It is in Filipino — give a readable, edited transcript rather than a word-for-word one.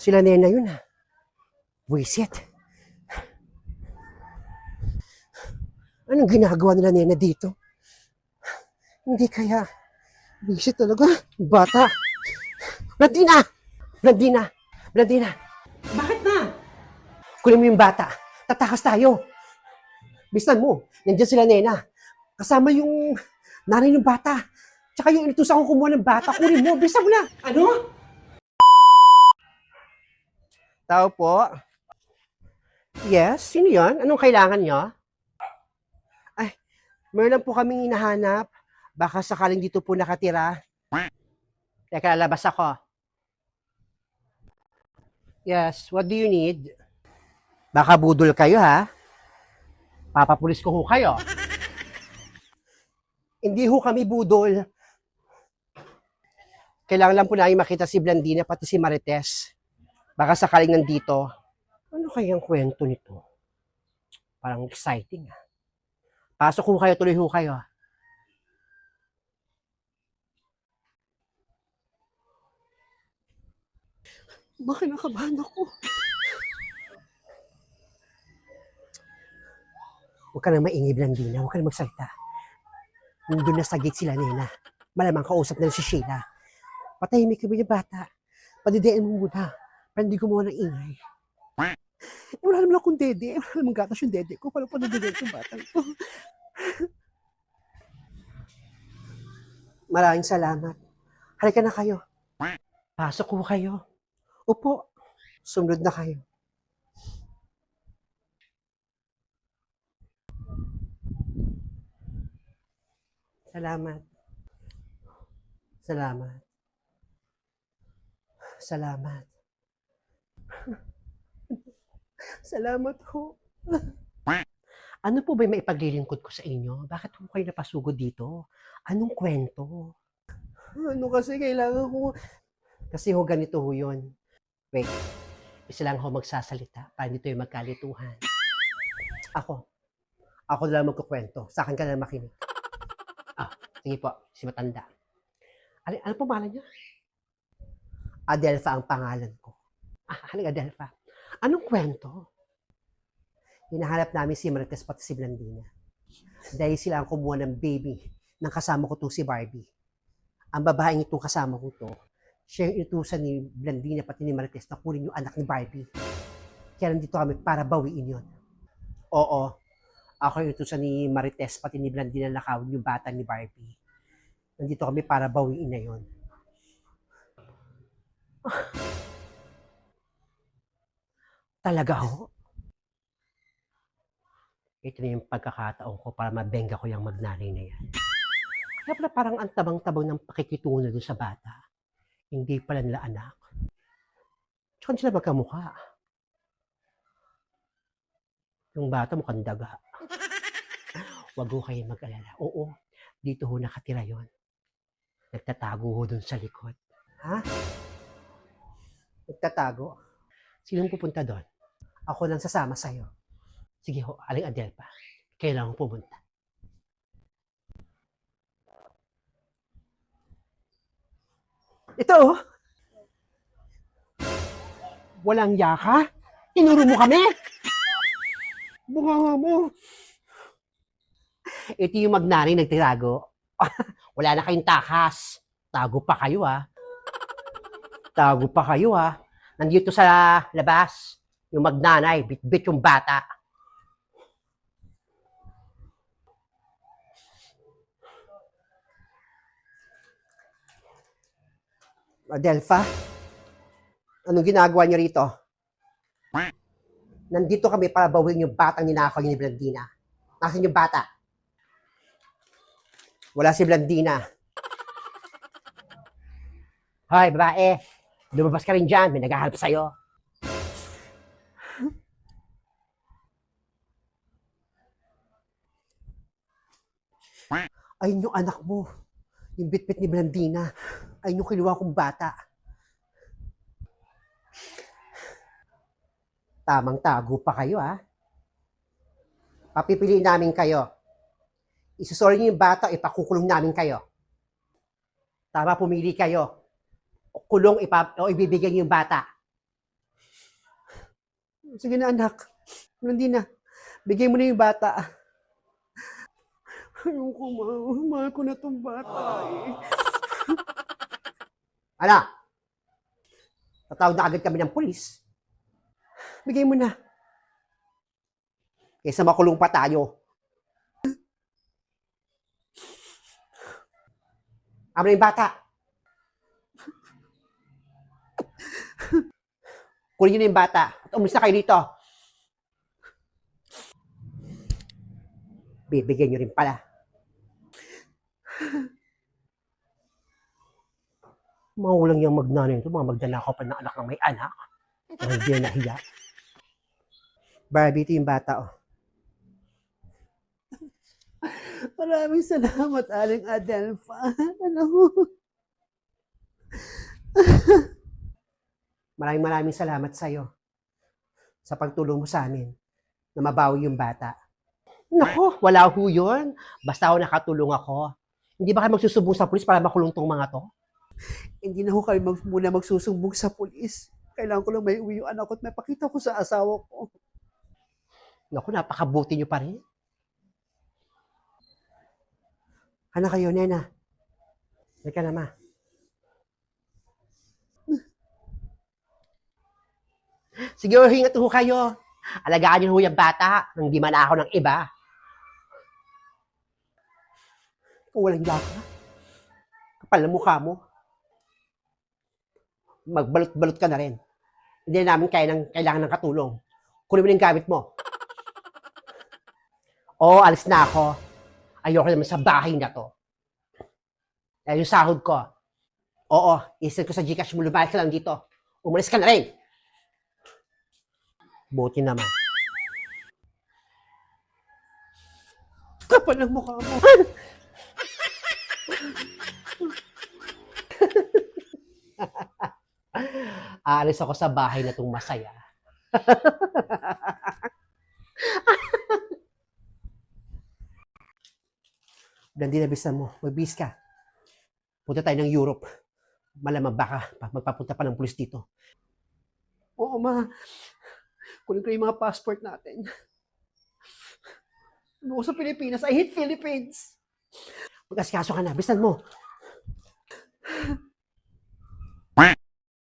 Sila Nena yun ha. Wisit. Anong ginagawa nila Nena dito? Hindi kaya. Wisit talaga. Bata. Blandina! Blandina! Blandina! Bakit na? Kunin mo yung bata. Tatakas tayo. Bisan mo. Nandiyan sila Nena. Kasama yung nanay ng bata. Tsaka yung inutusan akong kumuha ng bata. Kunin mo. Bisan mo na. Ano? Tao po. Yes, sino yan? Anong kailangan niyo? Ay, meron lang po kaming hinahanap. Baka sakaling dito po nakatira. Teka, lalabas ako. Yes, what do you need? Baka budol kayo ha? Papapulis ko ho kayo. Hindi ho kami budol. Kailangan lang po namin makita si Blandina pati si Marites. Baka sakaling nandito. Ano kayang kwento nito? Parang exciting ha. Pasok ho kayo, tuloy ho kayo. Bakit nakabahan ako? Huwag ka na maingay, Blandina. Huwag ka na magsalita. Nandun na sa gate sila, Nena. Malamang kausap na si Sheila. Patahimik kami yung bata. Padidiin mo muna. Para hindi gumawa ng ingay. Wala naman akong dede. Wala naman gatas yung dede ko. Paano padidiin yung bata ito? Maraming salamat. Halika na kayo. Pasok ko kayo. Upo. Sumunod na kayo. Salamat. Salamat. Salamat. Salamat ho. Ano po ba yung maipaglilingkod ko sa inyo? Bakit po kayo napasugod dito? Anong kwento? Ano kasi kailangan ko... Kasi ho ganito ho yun. Wait. Isa lang ho magsasalita para dito yung magkalituhan. Ako. Ako na lang magkukwento. Sa akin ka na makinig. Sige po. Si matanda. Ano po pangalan niya? Adelpha ang pangalan ko. Halika Adelpha. Anong kwento? Hinahanap namin si Marites pati si Blandina. Dahil sila ang kumuha ng baby ng kasama ko to si Barbie. Ang babaeng itong kasama ko to, siya yung inutusan ni Blandina pati ni Marites na kunin yung anak ni Barbie. Kaya nandito kami para bawiin yon. Oo, ako yung inutusan ni Marites pati ni Blandina na nakawin yung bata ni Barbie. Nandito kami para bawiin na yon. Talaga ho? Ito na yung pagkakataon ko para mabenga ko yung magnanay na yan. Kaya pala parang ang tabang-tabang ng pakikitungo doon sa bata. Hindi pala nila anak. Tsaka hindi sila magkamukha. Yung bata mukhang daga. Huwag ho kayong mag-alala. Oo, dito ho nakatira yon. Nagtatago ho doon sa likod. Ha? Nagtatago? Sinong pupunta doon? Ako lang sasama sa'yo. Sige ho, Aling Adelpha. Kailangan pumunta. Ito oh. Walang yaka? Tinuro mo kami? Bunga mo. Ito yung magnanay nagtirago. Wala na kayong takas. Tago pa kayo ah. Tago pa kayo ah. Nandito sa labas. Yung magnanay, bit-bit yung bata. Adelpha, anong ginagawa niyo rito? Nandito kami para bawin yung batang ninakaw ni Blandina. Nasaan yung bata? Wala si Blandina. Hoy, babae. Lumabas ka rin dyan. May naghahalap sa'yo. Ayun yung anak mo. Yung bit-bit ni Blandina. Ayun yung kinuha kong bata. Tamang tago pa kayo, ha? Papipiliin namin kayo. Isusori niyo yung bata, ipakukulong namin kayo. Tama, pumili kayo. Kulong o ibibigay niyo yung bata. Sige na anak. Hindi na. Bigay mo na yung bata. Ayoko, ma. Mahal ko na tong bata eh. Ala! Tatawag na agad kami ng pulis. Bigay mo na. Kaysa makulong pa tayo. Amo na yung bata. Kunin nyo na yung bata at umalis na kayo dito. Bibigyan nyo rin pala. Mga walang yung magnanay ito, mga magdanakaw pa ng anak ng may anak. Hindi na nahiya. Barbie, ito yung bata, oh. Maraming salamat, Aling Adelpha. Maraming salamat sa'yo sa pagtulong mo sa amin na mabawi yung bata. Nako, wala ho yun. Basta ako nakatulong ako. Hindi ba kayo magsusumbong sa pulis para makulong tong mga to? Hindi na ho kayo muna magsusumbong sa pulis. Kailangan ko lang may uwi yung anak ko at may pakita ko sa asawa ko. Naku, napakabuti nyo pa rin. Ano kayo, nena? Halika na, ma. Sige, hingat ho kayo. Alagaan niyo ho yung bata nang di man ako ng iba. Kung walang yaka, kapal na mukha mo. Magbalot-balot ka na rin. Hindi na namin kailangan ng katulong. Kunin mo yung gamit mo. Oo, alis na ako. Ayoko naman sa bahay na to. Dahil yung sahod ko. Oo, isend ko sa Gcash mo, lumalik ka lang dito. Umalis ka na rin. Buti naman. Kapal ng mukha mo. Aalis ako sa bahay na itong masaya. Dandi na bisan mo. Magbis ka. Punta tayo ng Europe. Malamang baka magpapunta pa ng pulis dito. Oo, ma. Kunin ko yung mga passport natin. Ano ko sa Pilipinas? I hate Philippines. Mag-asikaso ka na. Bisan mo.